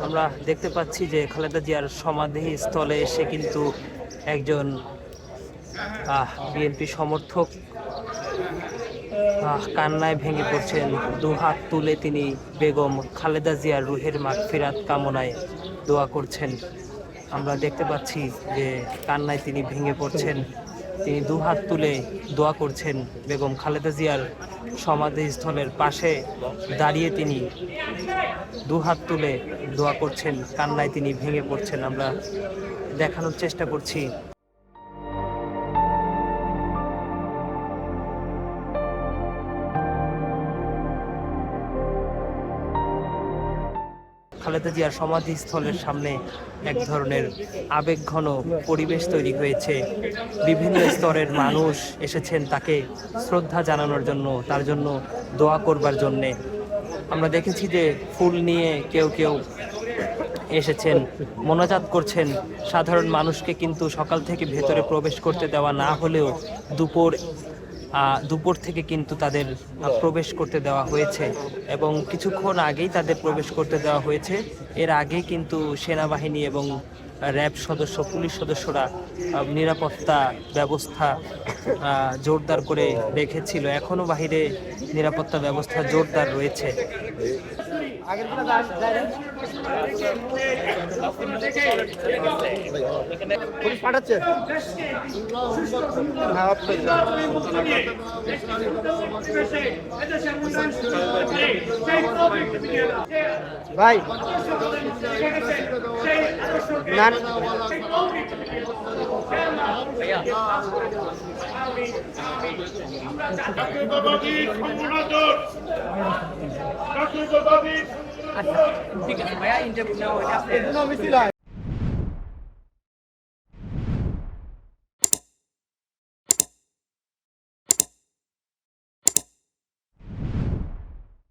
আমরা দেখতে পাচ্ছি যে খালেদা জিয়ার সমাধি স্থলে এসে কিন্তু একজন বিএনপি সমর্থক কান্নায় ভেঙে পড়ছেন। দুহাত তুলে তিনি বেগম খালেদা জিয়ার রুহের মাগফিরাত কামনায় দোয়া করছেন। আমরা দেখতে পাচ্ছি যে কান্নায় তিনি ভেঙে পড়ছেন। তিনি দুহাত তুলে দোয়া করছেন। বেগম খালেদা জিয়ার সমাধিস্থলের পাশে দাঁড়িয়ে তিনি দুহাত তুলে দোয়া করছেন, কান্নায় তিনি ভেঙে পড়ছেন। আমরা দেখানোর চেষ্টা করছি। খালেদা জিয়ার সমাধিস্থলের সামনে এক ধরনের আবেগঘন পরিবেশ তৈরি হয়েছে। বিভিন্ন স্তরের মানুষ এসেছেন তাকে শ্রদ্ধা জানানোর জন্য, তার জন্য দোয়া করবার জন্যে। আমরা দেখেছি যে ফুল নিয়ে কেউ কেউ এসেছেন, মোনাজাত করছেন। সাধারণ মানুষকে কিন্তু সকাল থেকে ভেতরে প্রবেশ করতে দেওয়া না হলেও দুপুর থেকে কিন্তু তাদের প্রবেশ করতে দেওয়া হয়েছে এবং কিছুক্ষণ আগেই তাদের প্রবেশ করতে দেওয়া হয়েছে। এর আগে কিন্তু সেনাবাহিনী এবং র্যাব সদস্য, পুলিশ সদস্যরা নিরাপত্তা ব্যবস্থা জোরদার করে রেখেছিল। এখনও বাহিরে নিরাপত্তা ব্যবস্থা জোরদার রয়েছে। ভাই ঠিক আছে ভাইয়া, ইন্টারভিউ নেওয়া